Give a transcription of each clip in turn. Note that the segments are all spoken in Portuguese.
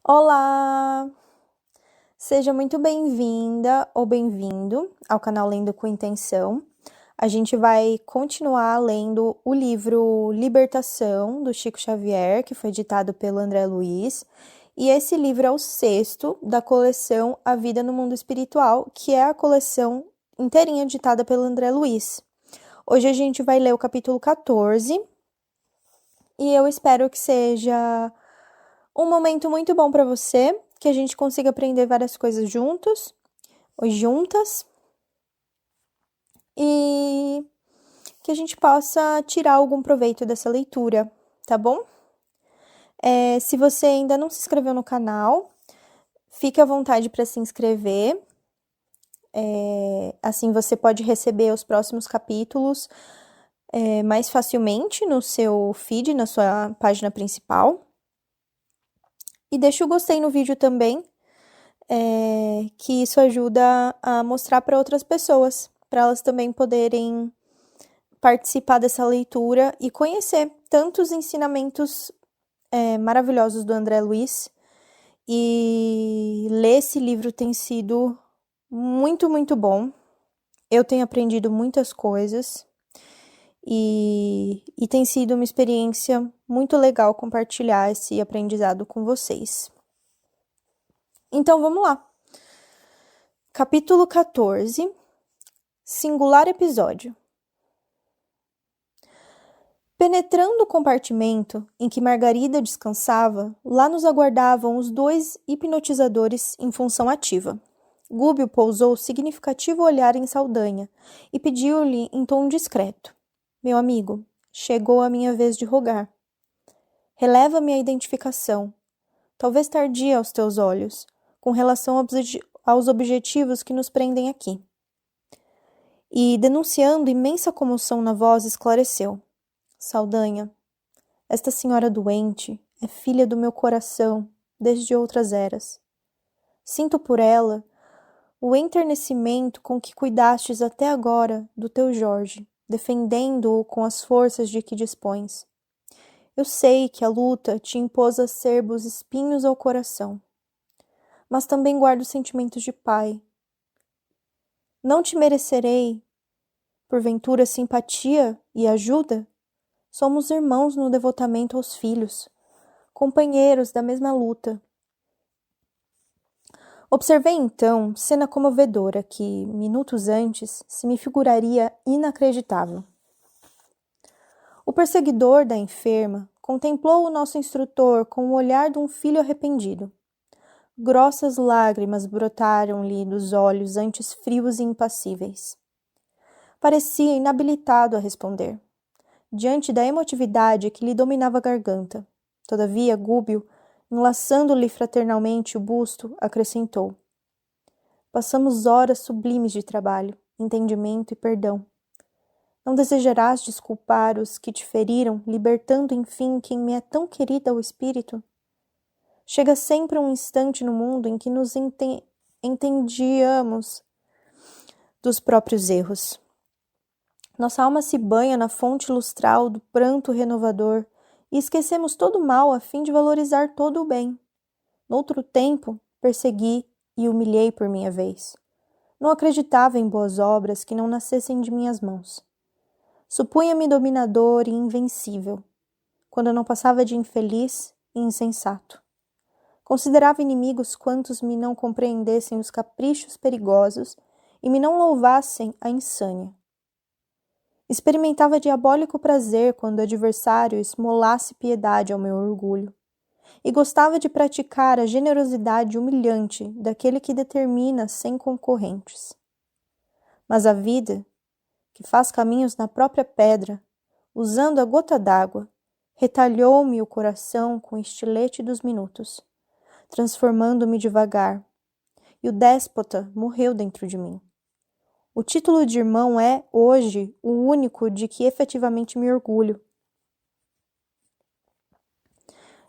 Olá! Seja muito bem-vinda ou bem-vindo ao canal Lendo com Intenção. A gente vai continuar lendo o livro Libertação, do Chico Xavier, que foi ditado pelo André Luiz. E esse livro é o sexto da coleção A Vida no Mundo Espiritual, que é a coleção inteirinha ditada pelo André Luiz. Hoje a gente vai ler o capítulo 14 e eu espero que seja um momento muito bom para você, que a gente consiga aprender várias coisas juntos ou juntas e que a gente possa tirar algum proveito dessa leitura, tá bom? Se você ainda não se inscreveu no canal, fique à vontade para se inscrever. Assim você pode receber os próximos capítulos mais facilmente no seu feed, na sua página principal. E deixa o gostei no vídeo também, que isso ajuda a mostrar para outras pessoas, para elas também poderem participar dessa leitura e conhecer tantos ensinamentos maravilhosos do André Luiz. E ler esse livro tem sido muito, muito bom. Eu tenho aprendido muitas coisas e tem sido uma experiência muito legal compartilhar esse aprendizado com vocês. Então vamos lá. Capítulo 14. Singular episódio. Penetrando o compartimento em que Margarida descansava, lá nos aguardavam os dois hipnotizadores em função ativa. Gúbio pousou significativo olhar em Saldanha e pediu-lhe em tom discreto: Meu amigo, chegou a minha vez de rogar. Releva-me a identificação, talvez tardia aos teus olhos, com relação aos objetivos que nos prendem aqui. E, denunciando imensa comoção na voz, esclareceu: Saldanha, esta senhora doente é filha do meu coração desde outras eras. Sinto por ela o enternecimento com que cuidastes até agora do teu Jorge, defendendo-o com as forças de que dispões. Eu sei que a luta te impôs acerbos espinhos ao coração, mas também guardo sentimentos de pai. Não te merecerei, porventura, simpatia e ajuda? Somos irmãos no devotamento aos filhos, companheiros da mesma luta. Observei então cena comovedora que, minutos antes, se me figuraria inacreditável. O perseguidor da enferma contemplou o nosso instrutor com o olhar de um filho arrependido. Grossas lágrimas brotaram-lhe dos olhos antes frios e impassíveis. Parecia inabilitado a responder, diante da emotividade que lhe dominava a garganta. Todavia, Gúbio, enlaçando-lhe fraternalmente o busto, acrescentou: Passamos horas sublimes de trabalho, entendimento e perdão. Não desejarás desculpar os que te feriram, libertando, enfim, quem me é tão querida ao espírito? Chega sempre um instante no mundo em que nos entendiamos dos próprios erros. Nossa alma se banha na fonte lustral do pranto renovador e esquecemos todo o mal a fim de valorizar todo o bem. Noutro tempo, persegui e humilhei por minha vez. Não acreditava em boas obras que não nascessem de minhas mãos. Supunha-me dominador e invencível, quando eu não passava de infeliz e insensato. Considerava inimigos quantos me não compreendessem os caprichos perigosos e me não louvassem a insânia. Experimentava diabólico prazer quando o adversário esmolasse piedade ao meu orgulho, e gostava de praticar a generosidade humilhante daquele que determina sem concorrentes. Mas a vida, que faz caminhos na própria pedra, usando a gota d'água, retalhou-me o coração com o estilete dos minutos, transformando-me devagar, e o déspota morreu dentro de mim. O título de irmão é, hoje, o único de que efetivamente me orgulho.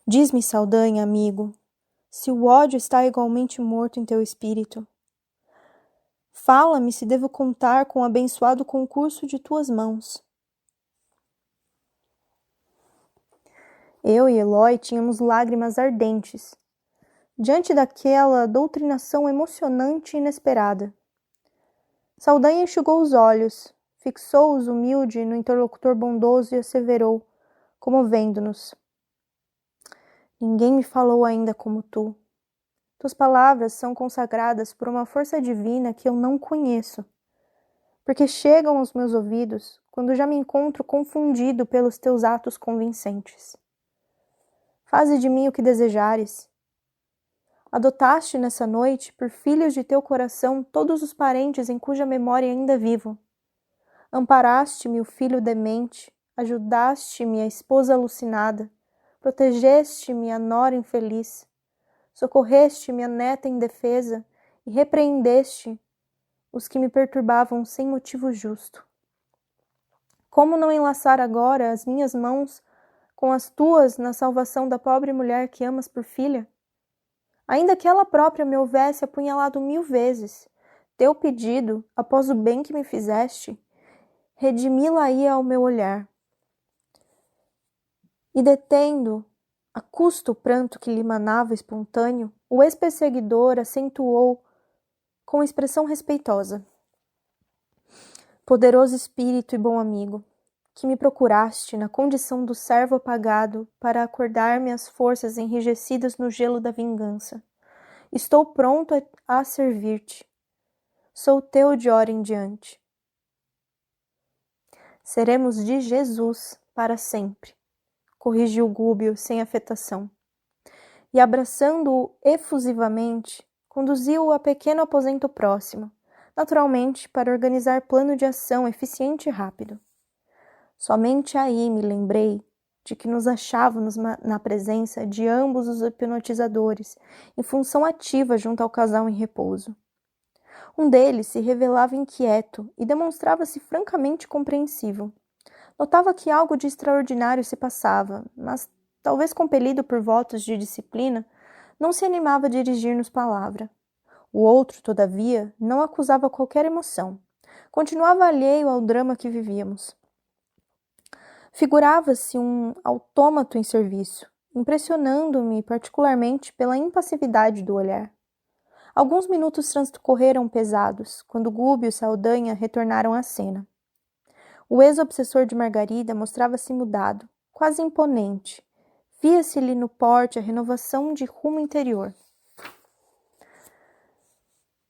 Diz-me, Saldanha, amigo, se o ódio está igualmente morto em teu espírito. Fala-me se devo contar com o abençoado concurso de tuas mãos. Eu e Eloy tínhamos lágrimas ardentes. diante daquela doutrinação emocionante e inesperada. Saldanha enxugou os olhos, fixou-os humilde no interlocutor bondoso e asseverou, comovendo-nos: ninguém me falou ainda como tu. Tuas palavras são consagradas por uma força divina que eu não conheço, porque chegam aos meus ouvidos quando já me encontro confundido pelos teus atos convincentes. Faze de mim o que desejares. Adotaste nessa noite, por filhos de teu coração, todos os parentes em cuja memória ainda vivo. Amparaste-me o filho demente, ajudaste-me a esposa alucinada, protegeste-me a nora infeliz, socorreste-me a neta indefesa e repreendeste os que me perturbavam sem motivo justo. Como não enlaçar agora as minhas mãos com as tuas na salvação da pobre mulher que amas por filha? Ainda que ela própria me houvesse apunhalado 1000 vezes, teu pedido, após o bem que me fizeste, redimi-la-ia ao meu olhar. E detendo, a custo o pranto que lhe manava espontâneo, o ex-perseguidor acentuou com expressão respeitosa: poderoso espírito e bom amigo, que me procuraste na condição do servo apagado para acordar-me as forças enrijecidas no gelo da vingança. Estou pronto a servir-te. Sou teu de hora em diante. Seremos de Jesus para sempre, corrigiu Gúbio sem afetação. E abraçando-o efusivamente, conduziu-o a pequeno aposento próximo, naturalmente para organizar plano de ação eficiente e rápido. Somente aí me lembrei de que nos achávamos na presença de ambos os hipnotizadores, em função ativa junto ao casal em repouso. Um deles se revelava inquieto e demonstrava-se francamente compreensivo. Notava que algo de extraordinário se passava, mas, talvez compelido por votos de disciplina, não se animava a dirigir-nos palavra. O outro, todavia, não acusava qualquer emoção. Continuava alheio ao drama que vivíamos. Figurava-se um autômato em serviço, impressionando-me particularmente pela impassividade do olhar. Alguns minutos transcorreram pesados, quando Gúbio e Saldanha retornaram à cena. O ex-obsessor de Margarida mostrava-se mudado, quase imponente. Via-se-lhe no porte a renovação de rumo interior.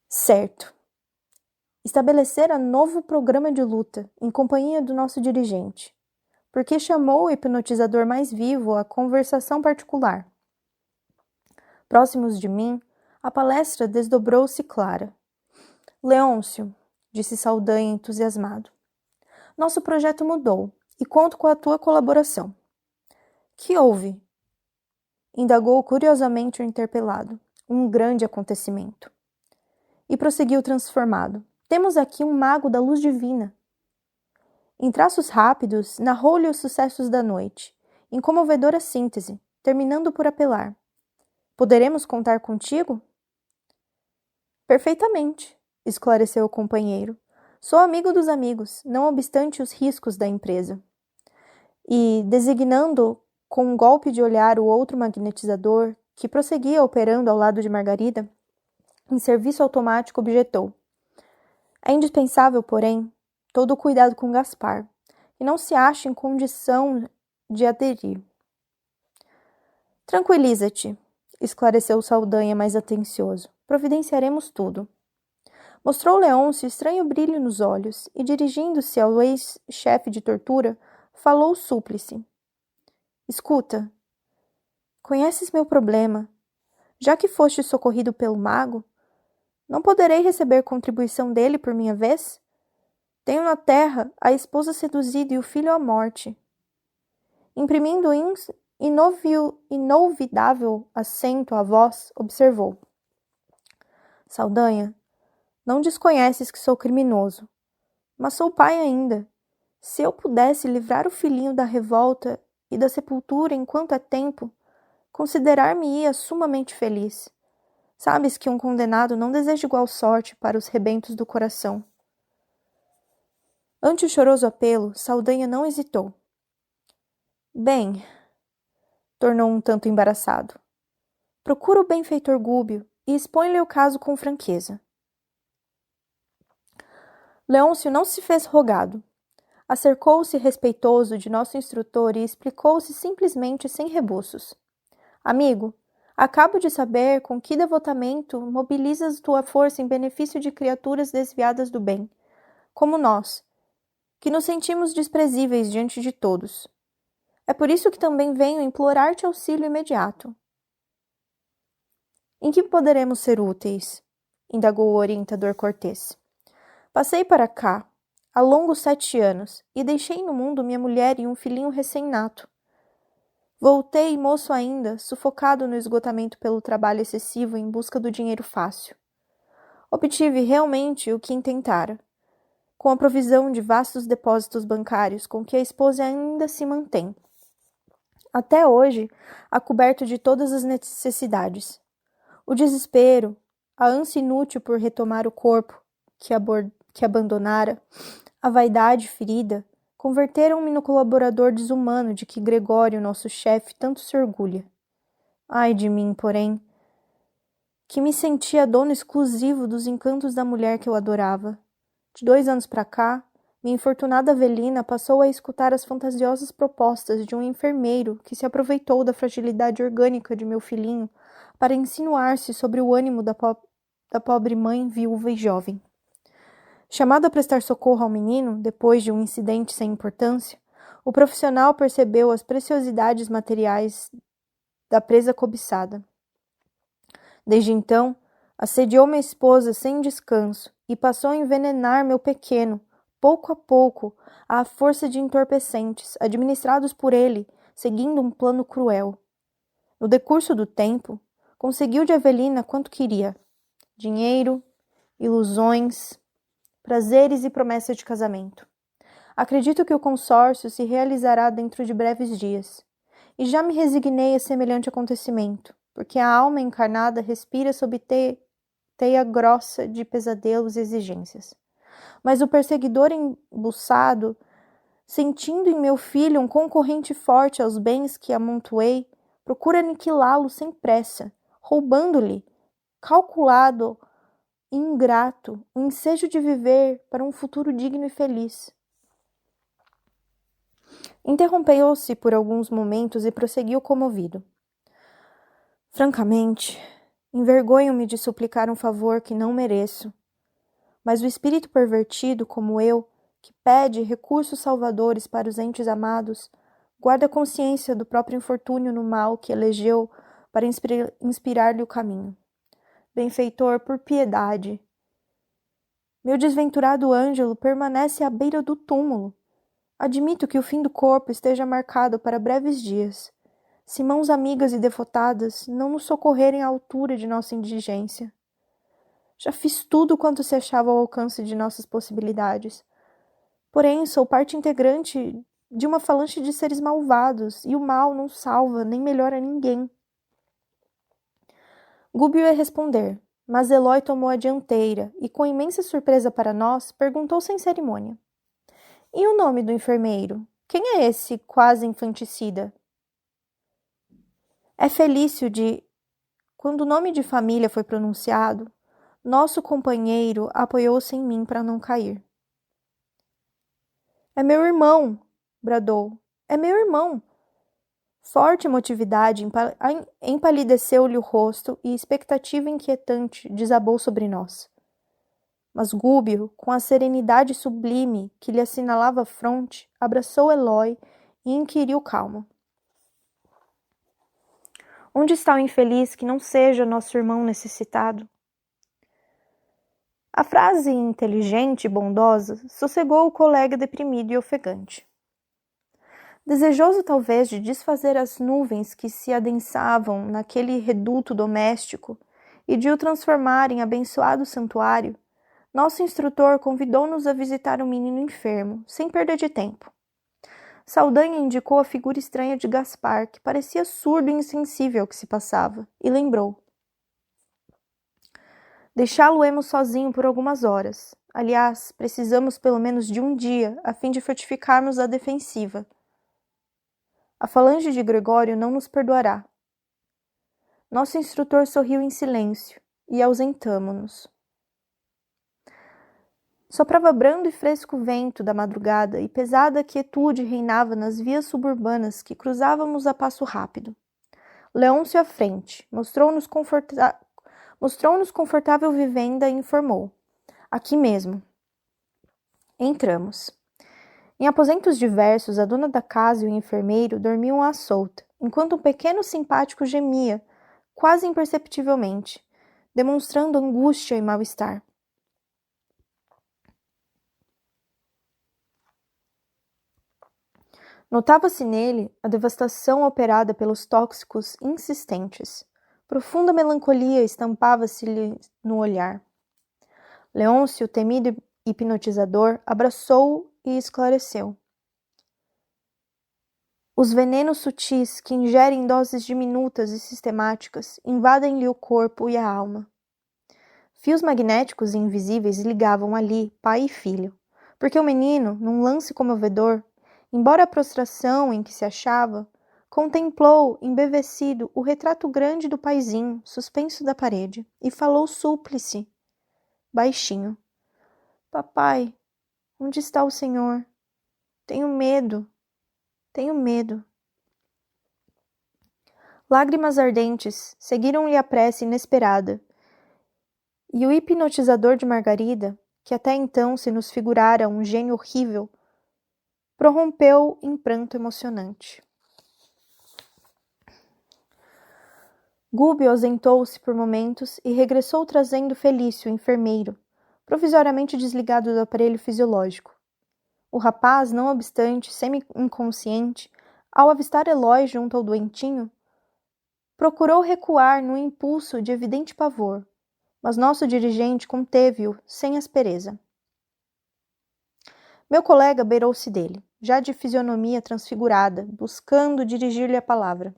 Certo. Estabelecera novo programa de luta, em companhia do nosso dirigente, porque chamou o hipnotizador mais vivo à conversação particular. Próximos de mim, a palestra desdobrou-se clara. Leôncio, disse Saldanha entusiasmado, nosso projeto mudou e conto com a tua colaboração. Que houve? Indagou curiosamente o interpelado. Um grande acontecimento. E prosseguiu transformado. Temos aqui um mago da luz divina. Em traços rápidos, narrou-lhe os sucessos da noite, em comovedora síntese, terminando por apelar. Poderemos contar contigo? Perfeitamente, esclareceu o companheiro. Sou amigo dos amigos, não obstante os riscos da empresa. E, designando com um golpe de olhar o outro magnetizador, que prosseguia operando ao lado de Margarida, em serviço automático objetou. É indispensável, porém, todo o cuidado com Gaspar, e não se acha em condição de aderir. Tranquiliza-te, esclareceu Saldanha mais atencioso. Providenciaremos tudo. Mostrou Leôncio estranho brilho nos olhos e, dirigindo-se ao ex-chefe de tortura, falou súplice. Escuta, conheces meu problema. Já que foste socorrido pelo mago, não poderei receber contribuição dele por minha vez? Tenho na terra a esposa seduzida e o filho à morte. Imprimindo inolvidável acento à voz, observou. Saldanha, não desconheces que sou criminoso, mas sou pai ainda. Se eu pudesse livrar o filhinho da revolta e da sepultura enquanto é tempo, considerar-me-ia sumamente feliz. Sabes que um condenado não deseja igual sorte para os rebentos do coração. Ante o choroso apelo, Saldanha não hesitou. Bem, tornou um tanto embaraçado. Procura o benfeitor Gúbio e expõe-lhe o caso com franqueza. Leôncio não se fez rogado. Acercou-se respeitoso de nosso instrutor e explicou-se simplesmente sem rebuços. Amigo, acabo de saber com que devotamento mobilizas tua força em benefício de criaturas desviadas do bem, como nós, que nos sentimos desprezíveis diante de todos. É por isso que também venho implorar-te auxílio imediato. Em que poderemos ser úteis? Indagou o orientador cortês. Passei para cá, há longos 7 anos, e deixei no mundo minha mulher e um filhinho recém-nato. Voltei, moço ainda, sufocado no esgotamento pelo trabalho excessivo em busca do dinheiro fácil. Obtive realmente o que intentara, com a provisão de vastos depósitos bancários com que a esposa ainda se mantém. Até hoje, a coberto de todas as necessidades. O desespero, a ânsia inútil por retomar o corpo que abandonara, a vaidade ferida, converteram-me no colaborador desumano de que Gregório, nosso chefe, tanto se orgulha. Ai de mim, porém, que me sentia dono exclusivo dos encantos da mulher que eu adorava. De 2 anos para cá, minha infortunada Avelina passou a escutar as fantasiosas propostas de um enfermeiro que se aproveitou da fragilidade orgânica de meu filhinho para insinuar-se sobre o ânimo da pobre mãe viúva e jovem. Chamado a prestar socorro ao menino, depois de um incidente sem importância, o profissional percebeu as preciosidades materiais da presa cobiçada. Desde então, assediou minha esposa sem descanso e passou a envenenar meu pequeno, pouco a pouco, à força de entorpecentes, administrados por ele, seguindo um plano cruel. No decurso do tempo, conseguiu de Avelina quanto queria: dinheiro, ilusões, prazeres e promessas de casamento. Acredito que o consórcio se realizará dentro de breves dias, e já me resignei a semelhante acontecimento, porque a alma encarnada respira sob teia grossa de pesadelos e exigências. Mas o perseguidor embuçado, sentindo em meu filho um concorrente forte aos bens que amontoei, procura aniquilá-lo sem pressa, roubando-lhe, calculado, ingrato, o ensejo de viver para um futuro digno e feliz. Interrompeu-se por alguns momentos e prosseguiu comovido. Francamente, envergonho-me de suplicar um favor que não mereço, mas o espírito pervertido, como eu, que pede recursos salvadores para os entes amados, guarda consciência do próprio infortúnio no mal que elegeu para inspirar-lhe o caminho. Benfeitor, por piedade. Meu desventurado Ângelo permanece à beira do túmulo. Admito que o fim do corpo esteja marcado para breves dias, se mãos amigas e devotadas não nos socorrerem à altura de nossa indigência. Já fiz tudo quanto se achava ao alcance de nossas possibilidades. Porém, sou parte integrante de uma falange de seres malvados, e o mal não salva nem melhora ninguém. Gúbio ia responder, mas Eloy tomou a dianteira e, com imensa surpresa para nós, perguntou sem cerimônia: E o nome do enfermeiro? Quem é esse quase infanticida? É Felício de... Quando o nome de família foi pronunciado, nosso companheiro apoiou-se em mim para não cair. É meu irmão! Bradou. É meu irmão! Forte emotividade empalideceu-lhe o rosto e expectativa inquietante desabou sobre nós. Mas Gúbio, com a serenidade sublime que lhe assinalava a fronte, abraçou Eloy e inquiriu calmo: Onde está o infeliz que não seja nosso irmão necessitado? A frase inteligente e bondosa sossegou o colega deprimido e ofegante. Desejoso talvez de desfazer as nuvens que se adensavam naquele reduto doméstico e de o transformar em abençoado santuário, nosso instrutor convidou-nos a visitar o menino enfermo, sem perda de tempo. Saldanha indicou a figura estranha de Gaspar, que parecia surdo e insensível ao que se passava, e lembrou: Deixá-lo-emos sozinho por algumas horas. Aliás, precisamos pelo menos de um dia, a fim de fortificarmos a defensiva. A falange de Gregório não nos perdoará. Nosso instrutor sorriu em silêncio e ausentamo-nos. Soprava brando e fresco vento da madrugada e pesada quietude reinava nas vias suburbanas que cruzávamos a passo rápido. Leôncio à frente, mostrou-nos confortável vivenda e informou. Aqui mesmo. Entramos. Em aposentos diversos, a dona da casa e o enfermeiro dormiam à solta, enquanto um pequeno simpático gemia, quase imperceptivelmente, demonstrando angústia e mal-estar. Notava-se nele a devastação operada pelos tóxicos insistentes. Profunda melancolia estampava-se-lhe no olhar. Leôncio, temido hipnotizador, abraçou-o e esclareceu. Os venenos sutis que ingerem doses diminutas e sistemáticas invadem-lhe o corpo e a alma. Fios magnéticos e invisíveis ligavam ali pai e filho, porque o menino, num lance comovedor, embora a prostração em que se achava, contemplou, embevecido, o retrato grande do paizinho, suspenso da parede, e falou súplice, baixinho. Papai, onde está o senhor? Tenho medo. Lágrimas ardentes seguiram-lhe a prece inesperada, e o hipnotizador de Margarida, que até então se nos figurara um gênio horrível, prorrompeu em pranto emocionante. Gúbio ausentou-se por momentos e regressou trazendo Felício, o enfermeiro, provisoriamente desligado do aparelho fisiológico. O rapaz, não obstante, semi-inconsciente, ao avistar Eloy junto ao doentinho, procurou recuar num impulso de evidente pavor, mas nosso dirigente conteve-o sem aspereza. Meu colega beirou-se dele, já de fisionomia transfigurada, buscando dirigir-lhe a palavra.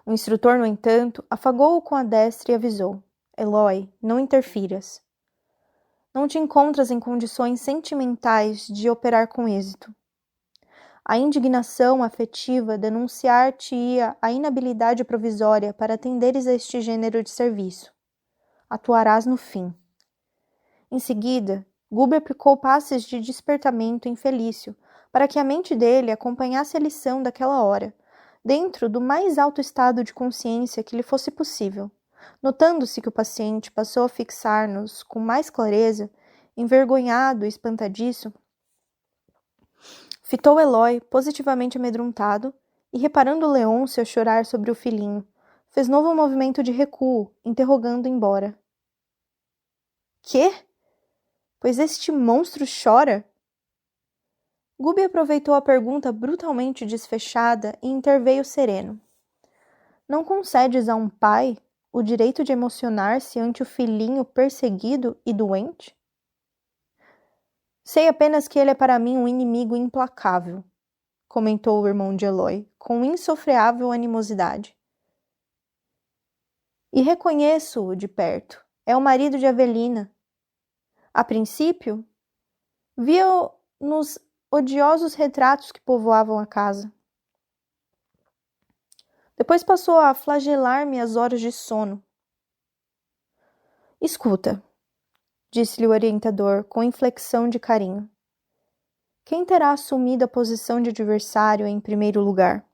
O instrutor, no entanto, afagou-o com a destra e avisou. Eloy, não interfiras. Não te encontras em condições sentimentais de operar com êxito. A indignação afetiva denunciar-te-ia a inabilidade provisória para atenderes a este gênero de serviço. Atuarás no fim. Em seguida, Gúbio aplicou passes de despertamento em Felício, para que a mente dele acompanhasse a lição daquela hora, dentro do mais alto estado de consciência que lhe fosse possível. Notando-se que o paciente passou a fixar-nos com mais clareza, envergonhado e espantadiço, fitou Eloy, positivamente amedrontado, e reparando Leôncio a chorar sobre o filhinho, fez novo movimento de recuo, interrogando embora. Quê? Pois este monstro chora? Gúbio aproveitou a pergunta brutalmente desfechada e interveio sereno. Não concedes a um pai o direito de emocionar-se ante o filhinho perseguido e doente? Sei apenas que ele é para mim um inimigo implacável, comentou o irmão de Eloy, com insofreável animosidade. E reconheço-o de perto. É o marido de Avelina. A princípio, via-o nos odiosos retratos que povoavam a casa. Depois passou a flagelar-me as horas de sono. Escuta, disse-lhe o orientador com inflexão de carinho. Quem terá assumido a posição de adversário em primeiro lugar?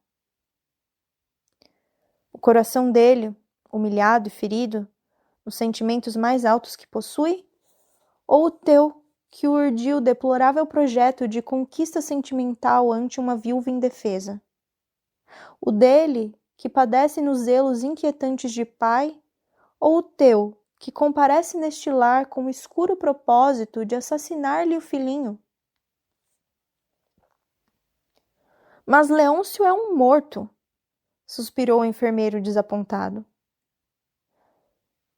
O coração dele, humilhado e ferido, nos sentimentos mais altos que possui? Ou o teu, que urdiu o deplorável projeto de conquista sentimental ante uma viúva indefesa? O dele, que padece nos zelos inquietantes de pai? Ou o teu, que comparece neste lar com o escuro propósito de assassinar-lhe o filhinho? Mas Leôncio é um morto, suspirou o enfermeiro desapontado.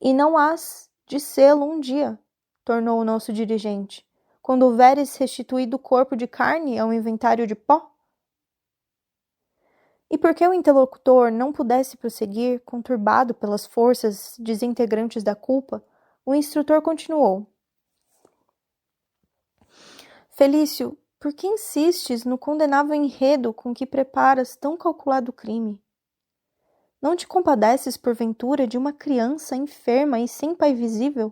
E não hás de sê-lo um dia, tornou o nosso dirigente, quando houveres restituído o corpo de carne ao inventário de pó? E porque o interlocutor não pudesse prosseguir, conturbado pelas forças desintegrantes da culpa, o instrutor continuou. Felício, por que insistes no condenável enredo com que preparas tão calculado crime? Não te compadeces, porventura, de uma criança enferma e sem pai visível?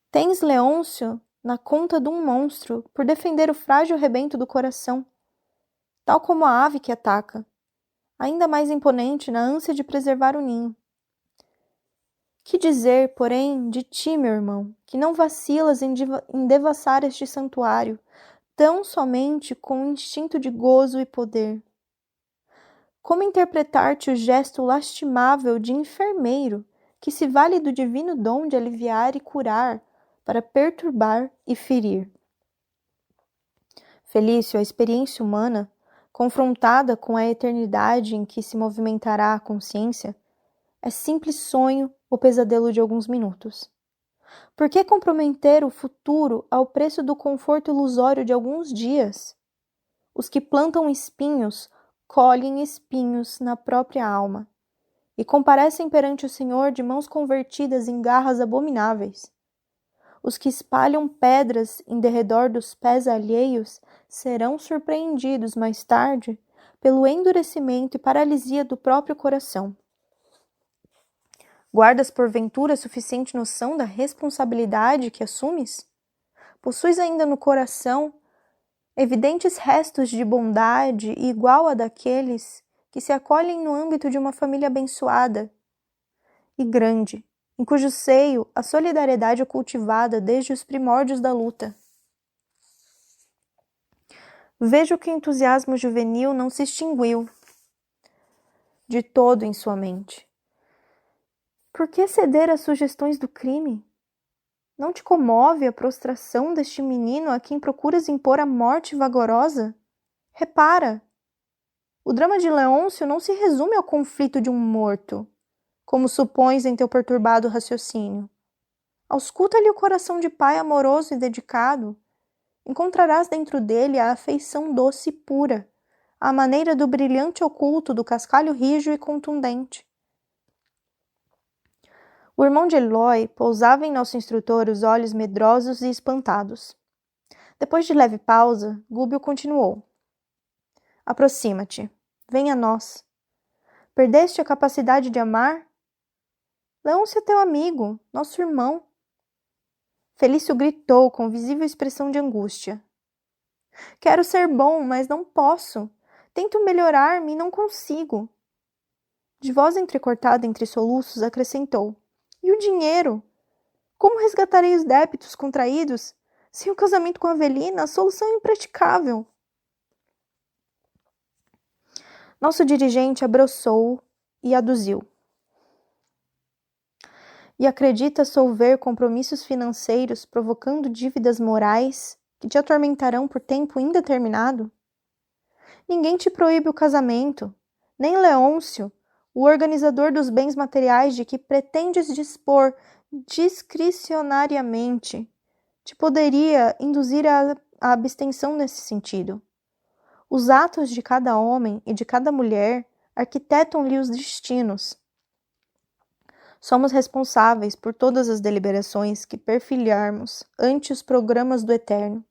Tens Leôncio na conta de um monstro por defender o frágil rebento do coração, tal como a ave que ataca, ainda mais imponente na ânsia de preservar o ninho. Que dizer, porém, de ti, meu irmão, que não vacilas em devassar este santuário, tão somente com o instinto de gozo e poder? Como interpretar-te o gesto lastimável de enfermeiro, que se vale do divino dom de aliviar e curar, para perturbar e ferir? Felício, a experiência humana, confrontada com a eternidade em que se movimentará a consciência, é simples sonho ou pesadelo de alguns minutos. Por que comprometer o futuro ao preço do conforto ilusório de alguns dias? Os que plantam espinhos colhem espinhos na própria alma e comparecem perante o Senhor de mãos convertidas em garras abomináveis. Os que espalham pedras em derredor dos pés alheios serão surpreendidos mais tarde pelo endurecimento e paralisia do próprio coração. Guardas porventura suficiente noção da responsabilidade que assumes? Possuis ainda no coração evidentes restos de bondade igual a daqueles que se acolhem no âmbito de uma família abençoada e grande, em cujo seio a solidariedade é cultivada desde os primórdios da luta. Vejo que o entusiasmo juvenil não se extinguiu de todo em sua mente. Por que ceder às sugestões do crime? Não te comove a prostração deste menino a quem procuras impor a morte vagarosa? Repara! O drama de Leôncio não se resume ao conflito de um morto, como supões em teu perturbado raciocínio. Ausculta-lhe o coração de pai amoroso e dedicado. Encontrarás dentro dele a afeição doce e pura, à maneira do brilhante oculto do cascalho rijo e contundente. O irmão de Eloy pousava em nosso instrutor os olhos medrosos e espantados. Depois de leve pausa, Gúbio continuou. Aproxima-te. Vem a nós. Perdeste a capacidade de amar? Leôncio é teu amigo, nosso irmão. Felício gritou com visível expressão de angústia. Quero ser bom, mas não posso. Tento melhorar-me e não consigo. De voz entrecortada entre soluços, acrescentou. E o dinheiro? Como resgatarei os débitos contraídos? Sem o casamento com a Avelina, a solução é impraticável. Nosso dirigente abraçou-o e aduziu. E acredita solver compromissos financeiros provocando dívidas morais que te atormentarão por tempo indeterminado? Ninguém te proíbe o casamento, nem Leôncio, o organizador dos bens materiais de que pretendes dispor discricionariamente, te poderia induzir à abstenção nesse sentido. Os atos de cada homem e de cada mulher arquitetam-lhe os destinos. Somos responsáveis por todas as deliberações que perfilharmos ante os programas do Eterno,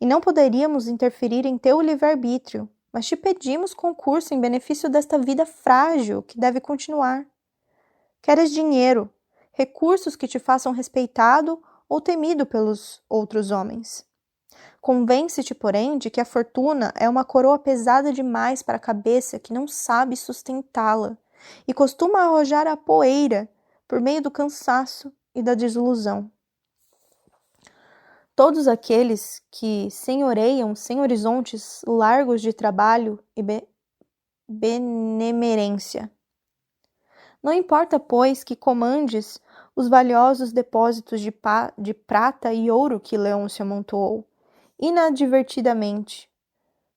e não poderíamos interferir em teu livre-arbítrio, mas te pedimos concurso em benefício desta vida frágil que deve continuar. Queres dinheiro, recursos que te façam respeitado ou temido pelos outros homens. Convence-te, porém, de que a fortuna é uma coroa pesada demais para a cabeça que não sabe sustentá-la e costuma arrojar a poeira por meio do cansaço e da desilusão. Todos aqueles que senhoreiam sem horizontes largos de trabalho e benemerência. Não importa, pois, que comandes os valiosos depósitos de prata e ouro que Leôncio amontoou, inadvertidamente,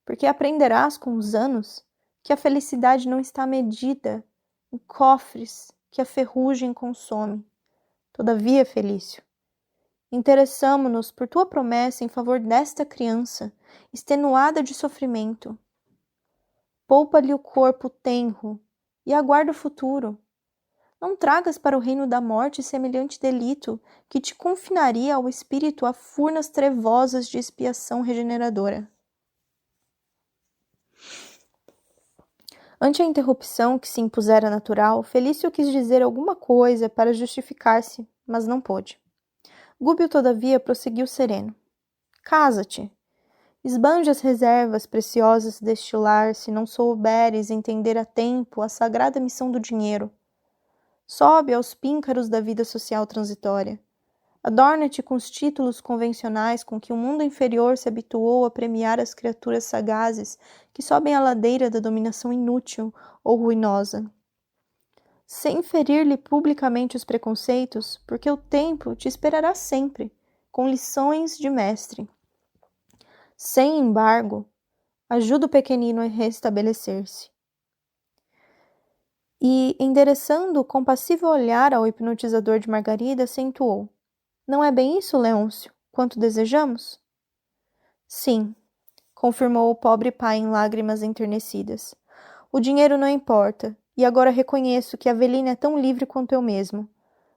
porque aprenderás com os anos que a felicidade não está medida em cofres que a ferrugem consome. Todavia, Felício, interessamo-nos por tua promessa em favor desta criança, extenuada de sofrimento. Poupa-lhe o corpo tenro e aguarda o futuro. Não tragas para o reino da morte semelhante delito que te confinaria ao espírito a furnas trevosas de expiação regeneradora. Ante a interrupção que se impusera natural, Felício quis dizer alguma coisa para justificar-se, mas não pôde. Gúbio, todavia, prosseguiu sereno. Casa-te. Esbanje as reservas preciosas deste lar, se não souberes entender a tempo a sagrada missão do dinheiro. Sobe aos píncaros da vida social transitória. Adorna-te com os títulos convencionais com que o mundo inferior se habituou a premiar as criaturas sagazes que sobem a ladeira da dominação inútil ou ruinosa. Sem ferir-lhe publicamente os preconceitos, porque o tempo te esperará sempre, com lições de mestre. Sem embargo, ajuda o pequenino a restabelecer-se. E, endereçando o compassivo olhar ao hipnotizador de Margarida, acentuou. Não é bem isso, Leôncio, quanto desejamos? Sim, confirmou o pobre pai em lágrimas enternecidas. O dinheiro não importa, e agora reconheço que Avelina é tão livre quanto eu mesmo.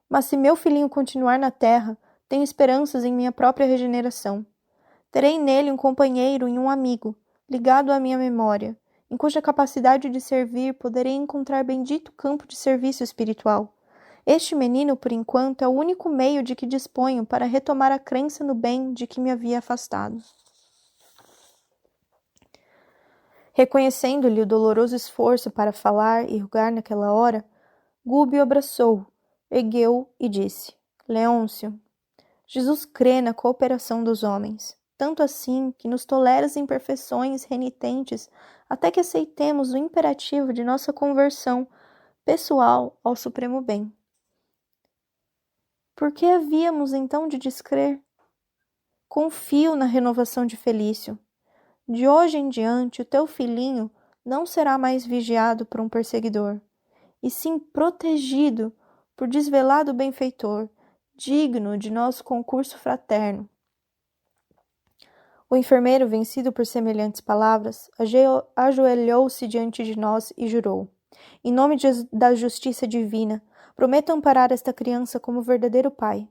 Mas se meu filhinho continuar na terra, tenho esperanças em minha própria regeneração. Terei nele um companheiro e um amigo, ligado à minha memória, em cuja capacidade de servir poderei encontrar bendito campo de serviço espiritual. Este menino, por enquanto, é o único meio de que disponho para retomar a crença no bem de que me havia afastado. Reconhecendo-lhe o doloroso esforço para falar e rogar naquela hora, Gúbio abraçou-o, ergueu-o e disse: Leôncio, Jesus crê na cooperação dos homens, tanto assim que nos tolera as imperfeições renitentes até que aceitemos o imperativo de nossa conversão pessoal ao supremo bem. Por que havíamos então de descrer? Confio na renovação de Felício. De hoje em diante, o teu filhinho não será mais vigiado por um perseguidor, e sim protegido por desvelado benfeitor, digno de nosso concurso fraterno. O enfermeiro, vencido por semelhantes palavras, ajoelhou-se diante de nós e jurou: em nome da justiça divina, prometo amparar esta criança como verdadeiro pai.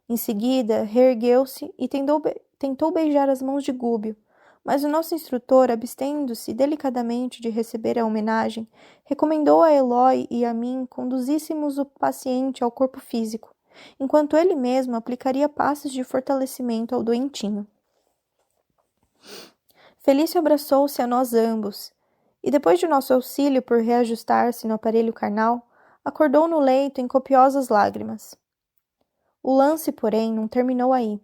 Em seguida, reergueu-se e tentou beijar as mãos de Gúbio, mas o nosso instrutor, abstendo-se delicadamente de receber a homenagem, recomendou a Eloy e a mim conduzíssemos o paciente ao corpo físico, enquanto ele mesmo aplicaria passos de fortalecimento ao doentinho. Felício abraçou-se a nós ambos, e depois de nosso auxílio por reajustar-se no aparelho carnal, acordou no leito em copiosas lágrimas. O lance, porém, não terminou aí.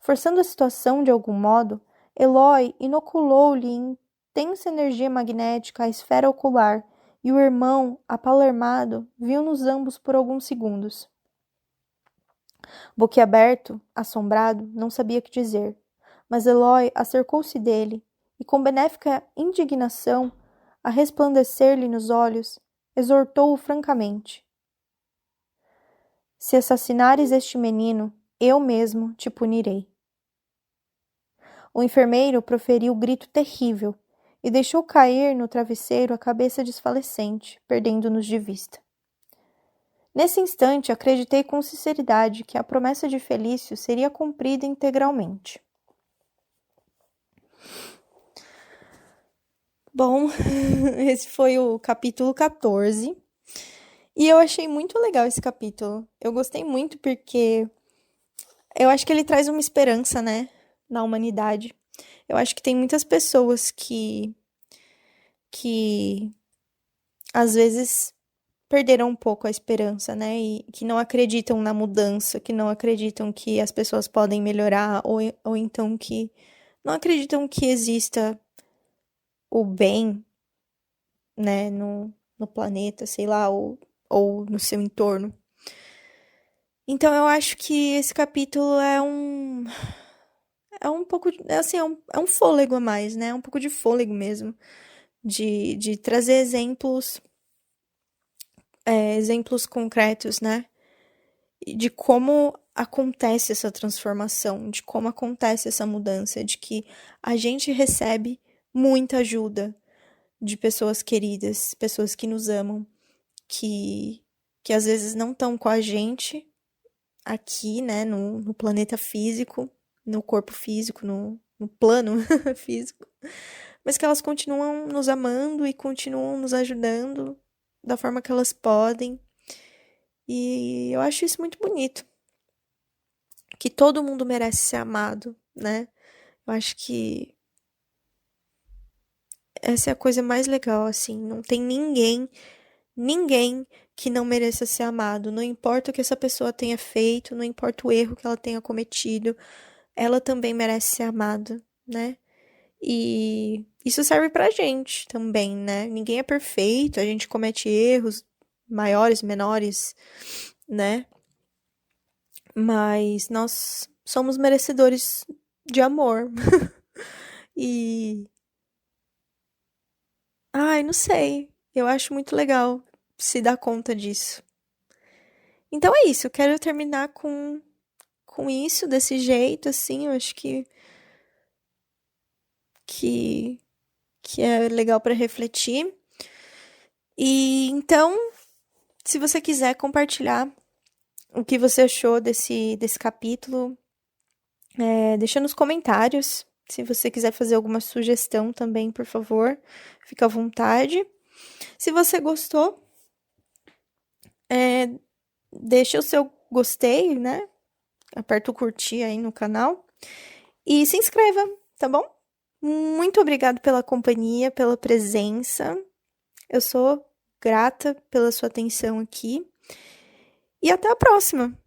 Forçando a situação de algum modo, Eloy inoculou-lhe intensa energia magnética à esfera ocular, e o irmão, apalermado, viu-nos ambos por alguns segundos. Boquiaberto, assombrado, não sabia o que dizer, mas Eloy acercou-se dele e, com benéfica indignação, a resplandecer-lhe nos olhos, exortou-o francamente. Se assassinares este menino, eu mesmo te punirei. O enfermeiro proferiu um grito terrível e deixou cair no travesseiro a cabeça desfalecente, perdendo-nos de vista. Nesse instante, acreditei com sinceridade que a promessa de Felício seria cumprida integralmente. Bom, esse foi o capítulo 14. E eu achei muito legal esse capítulo. Eu gostei muito porque eu acho que ele traz uma esperança, né, na humanidade. Eu acho que tem muitas pessoas que às vezes perderam um pouco a esperança, né, e que não acreditam na mudança, que não acreditam que as pessoas podem melhorar, ou então que não acreditam que exista o bem, né, no planeta, sei lá, ou no seu entorno. Então eu acho que esse capítulo é um pouco, assim, é um fôlego a mais, né? Um pouco de fôlego mesmo, de trazer exemplos concretos, né? De como acontece essa transformação, de como acontece essa mudança, de que a gente recebe muita ajuda de pessoas queridas, pessoas que nos amam, que às vezes não estão com a gente aqui, né, no planeta físico, no corpo físico, no plano físico, mas que elas continuam nos amando e continuam nos ajudando da forma que elas podem. E eu acho isso muito bonito. Que todo mundo merece ser amado, né? Eu acho que essa é a coisa mais legal, assim. Não tem ninguém que não mereça ser amado. Não importa o que essa pessoa tenha feito, não importa o erro que ela tenha cometido, ela também merece ser amada, né? E isso serve pra gente também, né? Ninguém é perfeito, a gente comete erros maiores, menores, né? Mas nós somos merecedores de amor. E, ai, não sei. Eu acho muito legal se dar conta disso. Então é isso, eu quero terminar com isso, desse jeito, assim, eu acho que, que é legal pra refletir. E então, se você quiser compartilhar o que você achou desse capítulo, deixa nos comentários. Se você quiser fazer alguma sugestão também, por favor, fica à vontade. Se você gostou, deixa o seu gostei, né? Aperta o curtir aí no canal. E se inscreva, tá bom? Muito obrigado pela companhia, pela presença. Eu sou grata pela sua atenção aqui. E até a próxima!